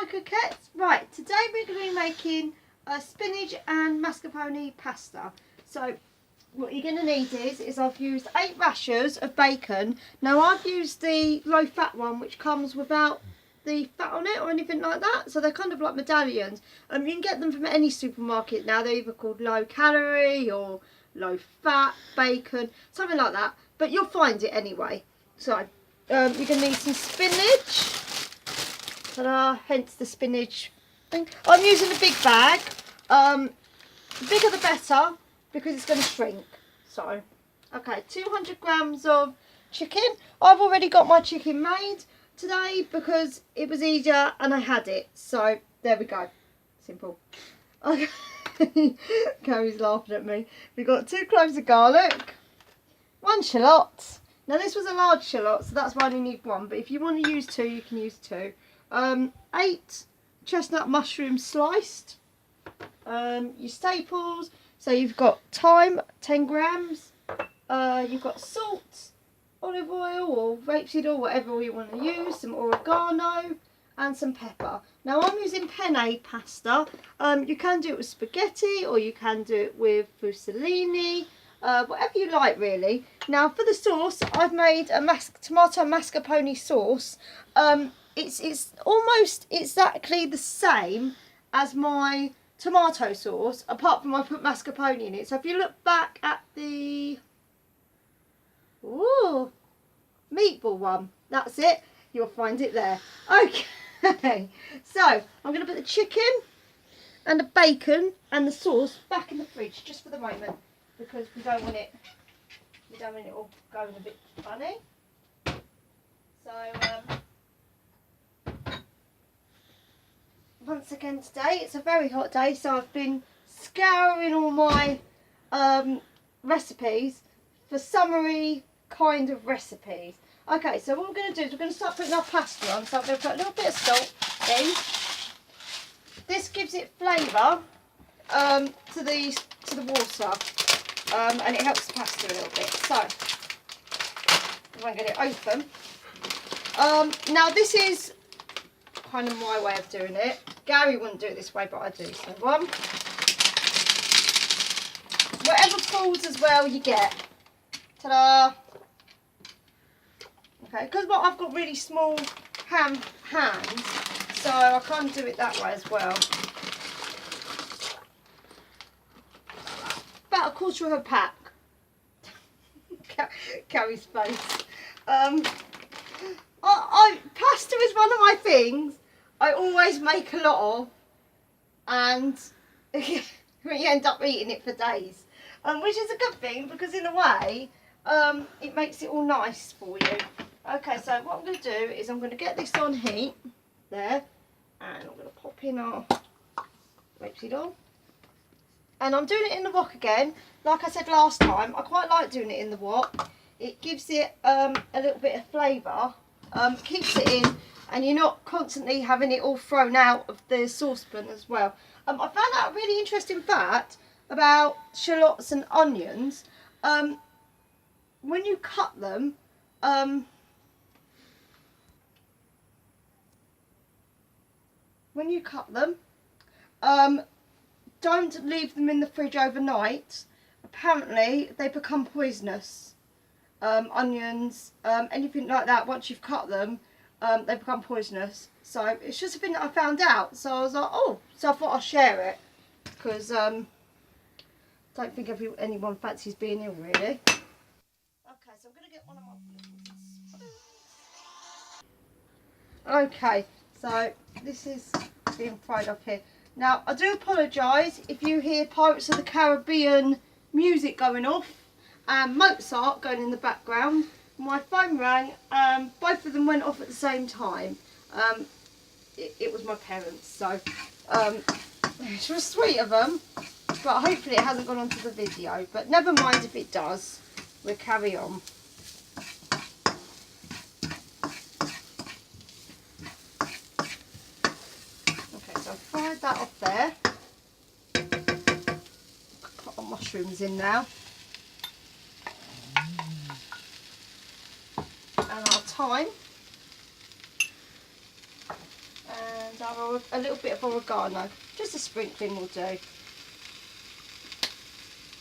my coquettes. Right, today we're going to be making a spinach and mascarpone pasta. So what you're going to need is I've used 8 rashers of bacon. Now I've used the low fat one, which comes without the fat on it or anything like that, so they're kind of like medallions. You can get them from any supermarket now. They're either called low calorie or low fat bacon, something like that, but you'll find it anyway. So you're going to need some spinach. Ta-da, hence the spinach thing. I'm using a big bag. The bigger the better, because it's going to shrink. So, okay, 200 grams of chicken. I've already got my chicken made today because it was easier and I had it. So, there we go. Simple. Okay. Carrie's laughing at me. We've got 2 cloves of garlic, 1 shallot. Now this was a large shallot, so that's why I only need 1. But if you want to use 2, you can use 2. 8 chestnut mushrooms sliced. Your staples. So you've got thyme, 10 grams. You've got salt, olive oil or rapeseed oil, whatever you want to use. Some oregano and some pepper. Now I'm using penne pasta. You can do it with spaghetti or you can do it with fusilli. Whatever you like really. Now for the sauce, I've made a tomato mascarpone sauce. It's almost exactly the same as my tomato sauce, apart from I put mascarpone in it. So if you look back at the meatball one, that's it, you'll find it there. Okay, so I'm going to put the chicken and the bacon and the sauce back in the fridge just for the moment, because we don't want it all going a bit funny. So once again today, it's a very hot day, so I've been scouring all my recipes for summery kind of recipes. Okay, so what we're going to do is we're going to start putting our pasta on. So I'm going to put a little bit of salt in. This gives it flavour to the water, and it helps the pasta a little bit. So I'm going to get it open. Now this is kind of my way of doing it. Gary wouldn't do it this way, but I do. So whatever falls as well, you get. Ta-da! Okay, because I've got really small hands, so I can't do it that way as well. About a quarter of a pack. Carrie's face. Pasta is one of my things I always make a lot of, and you end up eating it for days, which is a good thing because in a way it makes it all nice for you. Okay, so what I'm going to do is I'm going to get this on heat there, and I'm going to pop in our rapeseed oil, and I'm doing it in the wok again. Like I said last time, I quite like doing it in the wok. It gives it a little bit of flavour, keeps it in, and you're not constantly having it all thrown out of the saucepan as well. I found out a really interesting fact about shallots and onions. When you cut them, don't leave them in the fridge overnight. Apparently they become poisonous. Onions, anything like that, once you've cut them, they become poisonous. So it's just a thing that I found out. So I was like, oh, so I thought I'll share it, because don't think anyone fancies being ill really. Okay, so I'm going to get one of my spoons. Okay, so this is being fried up here. Now I do apologise if you hear Pirates of the Caribbean music going off and Mozart going in the background. My phone rang, both of them went off at the same time. It was my parents, so it was sweet of them, but hopefully it hasn't gone onto the video, but never mind if it does, we'll carry on. Okay, so I've fried that off there. Put our mushrooms in now. And our thyme. And And a little bit of oregano. Just a sprinkling will do.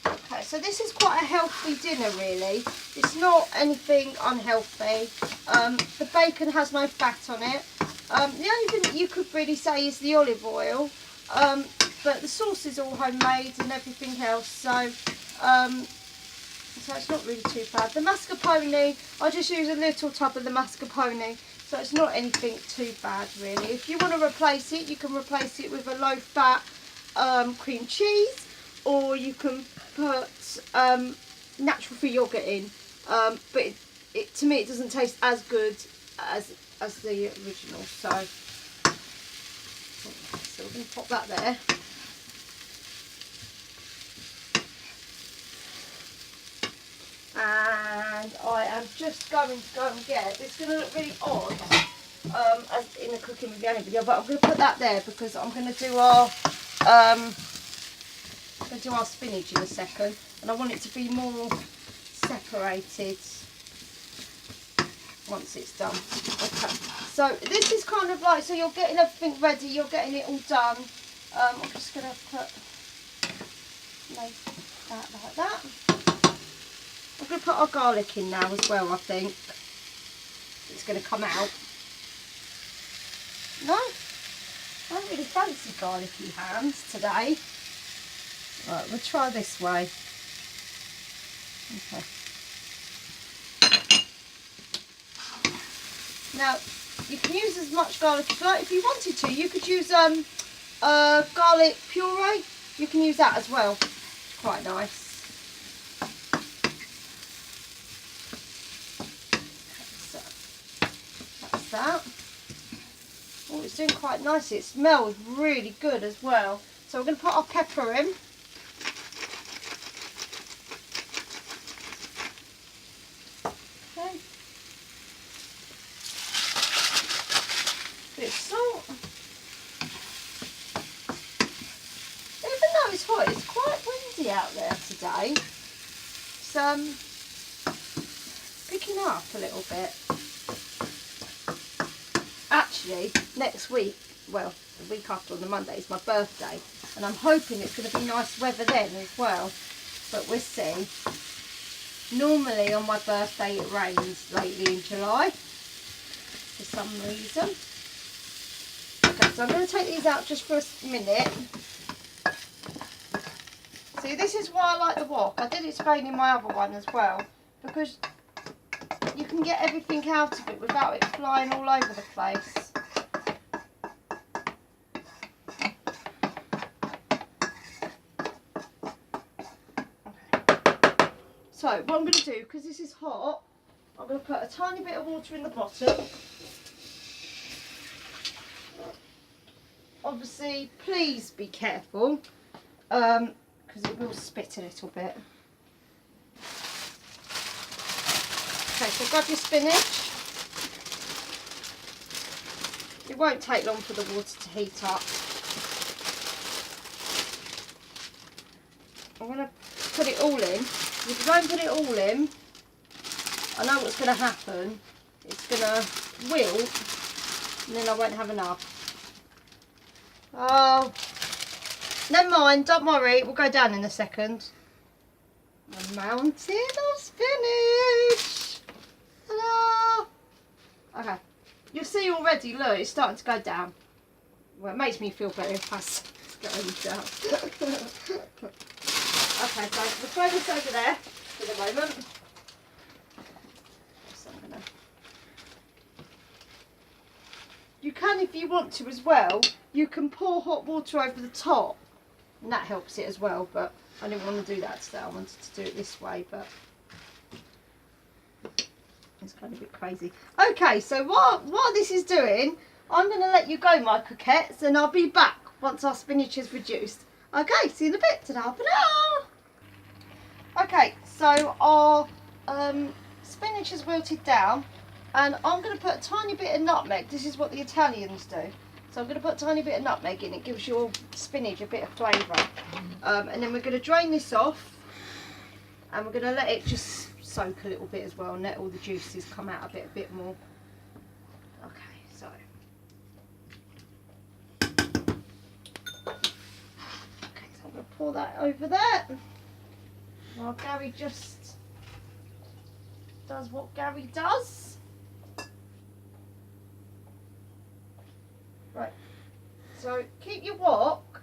Okay, so this is quite a healthy dinner really. It's not anything unhealthy. The bacon has no fat on it. The only thing that you could really say is the olive oil. But the sauce is all homemade and everything else, so it's not really too bad. The mascarpone, I just use a little tub of the mascarpone, so it's not anything too bad really. If you want to replace it, you can replace it with a low fat cream cheese, or you can put natural free yoghurt in, but to me it doesn't taste as good as the original, so we're going to pop that there. And I am just going to go and get, it's going to look really odd as in the cooking with the only video, but I'm going to put that there because I'm going to do our spinach in a second, and I want it to be more separated once it's done. Okay, so this is kind of like, so you're getting everything ready, you're getting it all done. I'm just going to lay that like that. I'm going to put our garlic in now as well, I think. It's going to come out. No, I don't really fancy garlicky hands today. Right, we'll try this way. Okay. Now, you can use as much garlic as you like. If you wanted to, you could use garlic puree. You can use that as well. It's quite nice. That. Oh, it's doing quite nicely. It smells really good as well. So we're going to put our pepper in. Okay. Bit of salt. Even though it's hot, it's quite windy out there today. It's picking up a little bit. Actually, next week, well, the week after on the Monday is my birthday, and I'm hoping it's going to be nice weather then as well, but we'll see. Normally on my birthday it rains lately in July for some reason. Okay, so I'm going to take these out just for a minute. See, this is why I like the wok. I did explain in my other one as well, because you can get everything out of it without it flying all over the place. Okay. So what I'm going to do, because this is hot, I'm going to put a tiny bit of water in the bottom. Obviously, please be careful, because it will spit a little bit. Okay, so grab your spinach. It won't take long for the water to heat up. I'm going to put it all in. If you don't put it all in, I know what's going to happen. It's going to wilt, and then I won't have enough. Oh, never mind, don't worry, we'll go down in a second. A mountain of spinach. Ta-da! Okay, you'll see already, look, it's starting to go down. Well, it makes me feel better if it's going down. Okay, so we'll throw this over there for the moment. So I'm gonna... You can, if you want to as well, you can pour hot water over the top, and that helps it as well, but I didn't want to do that today. I wanted to do it this way, but it's kind of a bit crazy. Okay, so while this is doing, I'm going to let you go, my coquettes, and I'll be back once our spinach is reduced. Okay, see you in a bit. Ta-da, ta-da! Okay, so our spinach is wilted down, and I'm going to put a tiny bit of nutmeg. This is what the Italians do. So I'm going to put a tiny bit of nutmeg in. It gives your spinach a bit of flavour. And then we're going to drain this off, and we're going to let it just soak a little bit as well, and let all the juices come out a bit more. Okay, so pour that over there. While Gary just does what Gary does. Right, so keep your wok,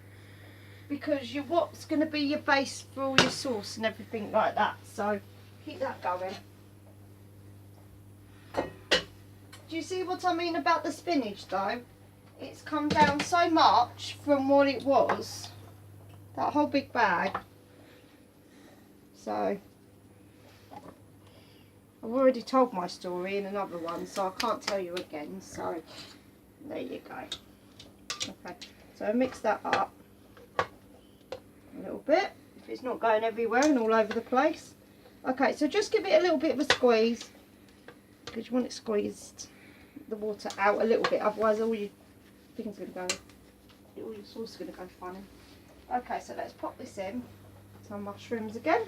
because your wok's going to be your base for all your sauce and everything like that, so keep that going. Do you see what I mean about the spinach though? It's come down so much from what it was, that whole big bag. So I've already told my story in another one, so I can't tell you again, so there you go. Okay, so mix that up a little bit, if it's not going everywhere and all over the place. Okay, so just give it a little bit of a squeeze, because you want it squeezed, the water out a little bit, otherwise all your things are going to go, all your sauce is going to go funny. Okay, so let's pop this in, some mushrooms again.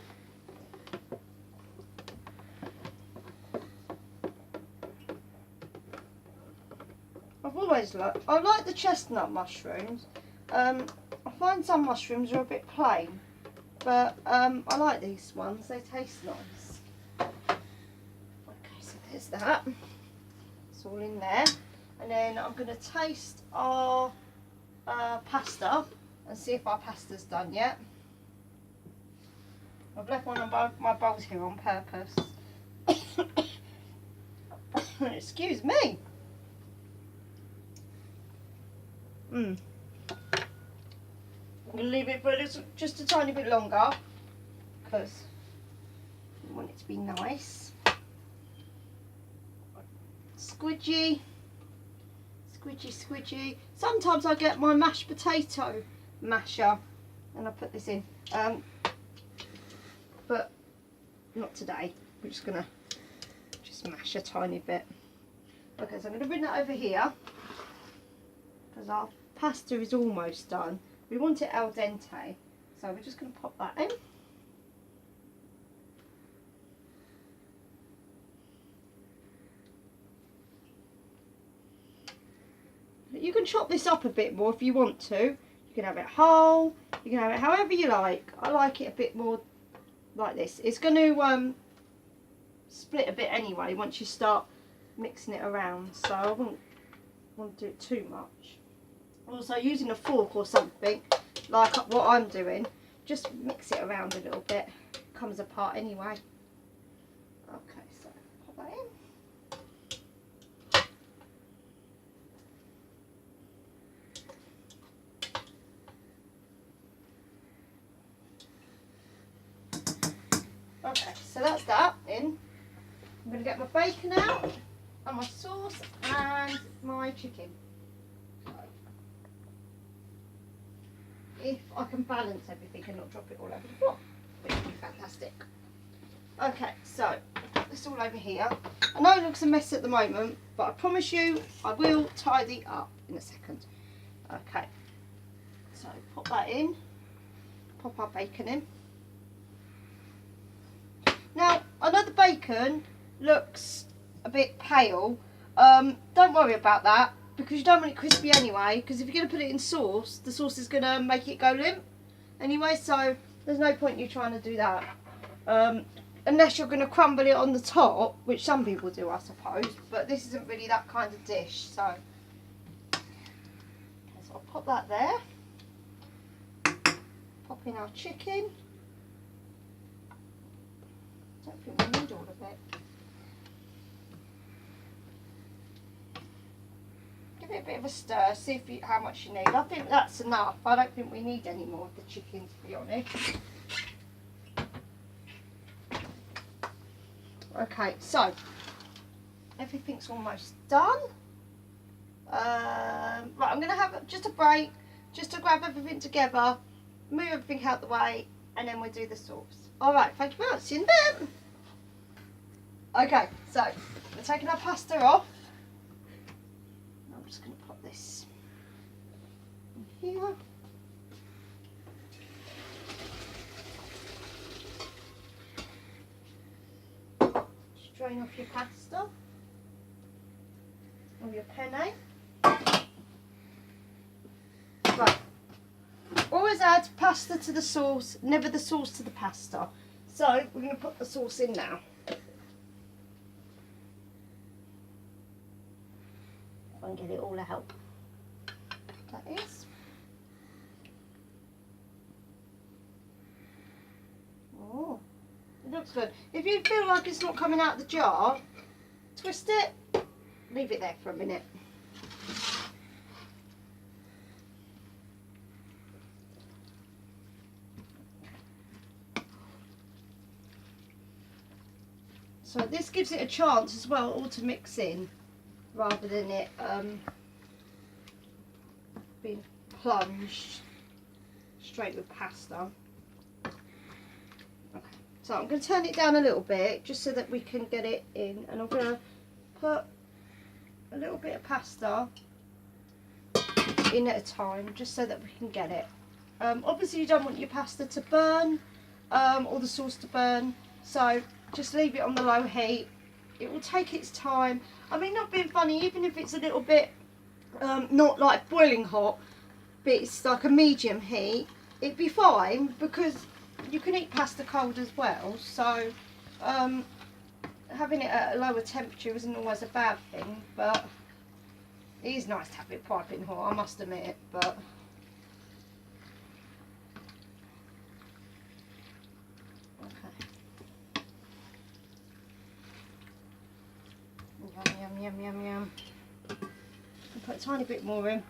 I like the chestnut mushrooms. I find some mushrooms are a bit plain, but I like these ones, they taste nice. Okay, so there's that. It's all in there. And then I'm going to taste our pasta and see if our pasta's done yet. I've left one of my bowls here on purpose. Excuse me. I'm going to leave it for just a tiny bit longer, because we want it to be nice. Squidgy, squidgy, squidgy. Sometimes I get my mashed potato masher and I put this in, but not today. We're just going to mash a tiny bit. Okay, so I'm going to bring that over here, because our pasta is almost done. We want it al dente, so we're just going to pop that in. You can chop this up a bit more if you want to. You can have it whole, you can have it however you like. I like it a bit more like this. It's going to split a bit anyway once you start mixing it around, so I wouldn't want to do it too much. Also, using a fork or something like what I'm doing, just mix it around a little bit. It comes apart anyway. Okay, so pop that in. Okay, so that's that in. I'm going to get my bacon out and my sauce and my chicken. If I can balance everything and not drop it all over the floor, which would be fantastic. Okay, so put this all over here. I know it looks a mess at the moment, but I promise you I will tidy up in a second. Okay, so pop that in, pop our bacon in. Now, I know the bacon looks a bit pale. Don't worry about that, because you don't want it crispy anyway, because if you're going to put it in sauce, the sauce is going to make it go limp anyway, so there's no point you trying to do that. Unless you're going to crumble it on the top, which some people do, I suppose, but this isn't really that kind of dish, so I'll pop that there. Pop in our chicken. Don't think we need all of it. Give it a bit of a stir, see if how much you need. I think that's enough. I don't think we need any more of the chicken, to be honest. Okay, so everything's almost done. Right, I'm going to have just a break, just to grab everything together, move everything out the way, and then we'll do the sauce. Alright, thank you very much. See you in a bit. Okay, so we're taking our pasta off. I'm just going to put this in here. Drain off your pasta or your penne. Right, always add pasta to the sauce, never the sauce to the pasta. So we're going to put the sauce in now. If I can get it all out. That is. Oh, it looks good. If you feel like it's not coming out of the jar, twist it, leave it there for a minute. So this gives it a chance as well all to mix in, rather than it being plunged straight with pasta. Okay, so I'm going to turn it down a little bit just so that we can get it in, and I'm going to put a little bit of pasta in at a time just so that we can get it. Obviously you don't want your pasta to burn or the sauce to burn, so just leave it on the low heat. It will take its time. I mean, not being funny, even if it's a little bit not like boiling hot, but it's like a medium heat, it'd be fine because you can eat pasta cold as well. So having it at a lower temperature isn't always a bad thing, but it is nice to have it piping hot, I must admit. But yum, yum, yum. I'll put a tiny bit more in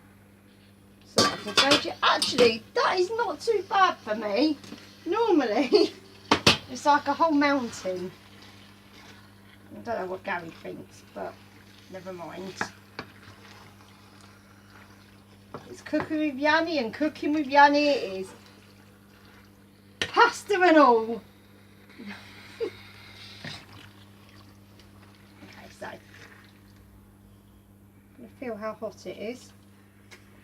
so I can gauge it. Actually, that is not too bad for me. Normally, it's like a whole mountain. I don't know what Gary thinks, but never mind. It's cooking with Yanni, and cooking with Yanni it is. Pasta and all. Okay, so feel how hot it is.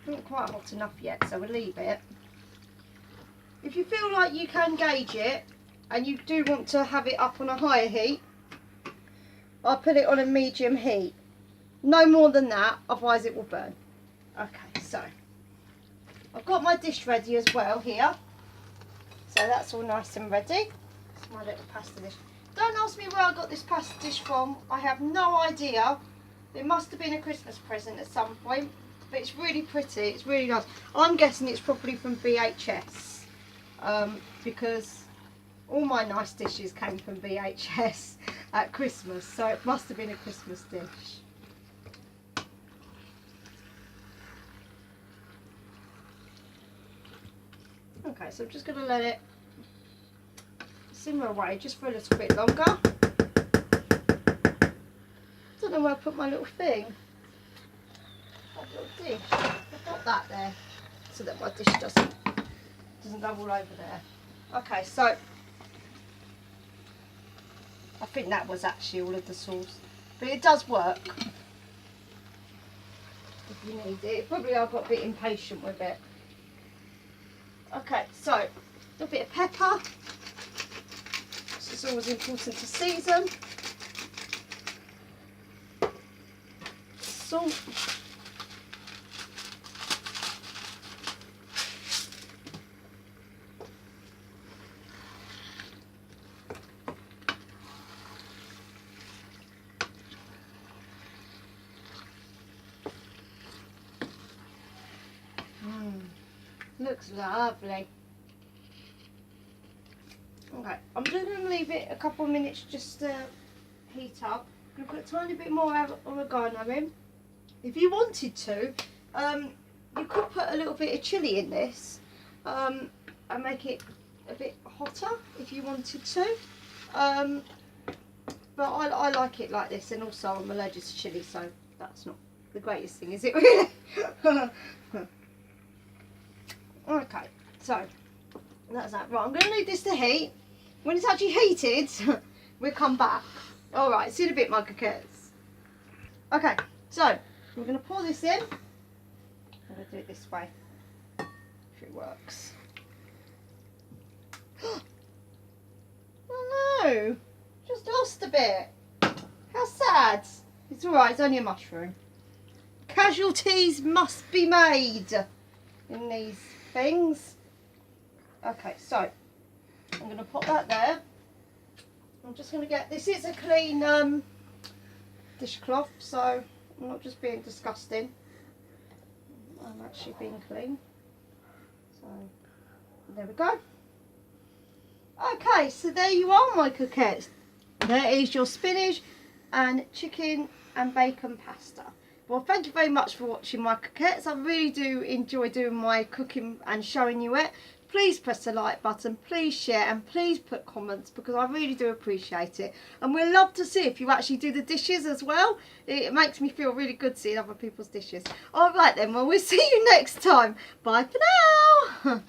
Not quite hot enough yet, so we'll leave it. If you feel like you can gauge it and you do want to have it up on a higher heat, I'll put it on a medium heat. No more than that, otherwise it will burn. Okay, so I've got my dish ready as well here. So that's all nice and ready. It's my little pasta dish. Don't ask me where I got this pasta dish from. I have no idea. It must have been a Christmas present at some point, but it's really pretty, it's really nice. I'm guessing it's probably from BHS, because all my nice dishes came from BHS at Christmas, so it must have been a Christmas dish. Okay, so I'm just going to let it simmer away just for a little bit longer. I don't know where I put my little thing. My little dish. I've got that there so that my dish doesn't go all over there. Okay, so I think that was actually all of the sauce, but it does work if you need it. Probably I got a bit impatient with it. Okay, so a little bit of pepper. This is always important to season. Salt. Looks lovely. Okay, I'm just going to leave it a couple of minutes just to heat up. I'm going to put a tiny bit more oregano in. If you wanted to, you could put a little bit of chilli in this and make it a bit hotter if you wanted to. But I like it like this, and also I'm allergic to chilli, so that's not the greatest thing, is it really? Okay, so that's that. Right, I'm going to leave this to heat. When it's actually heated, we'll come back. Alright, see you in a bit, my coquettes. Okay, so we're going to pour this in. I'm going to do it this way, if it works. Oh no, just lost a bit. How sad. It's alright, it's only a mushroom. Casualties must be made in these things. Okay, so I'm going to put that there. I'm just going to get, this is a clean dishcloth, so I'm not just being disgusting. I'm actually being clean. So there we go. Okay, so there you are, my coquettes. There is your spinach and chicken and bacon pasta. Well, thank you very much for watching, my coquettes. I really do enjoy doing my cooking and showing you it. Please press the like button, please share, and please put comments, because I really do appreciate it. And we'd love to see if you actually do the dishes as well. It makes me feel really good seeing other people's dishes. All right then, well, we'll see you next time. Bye for now.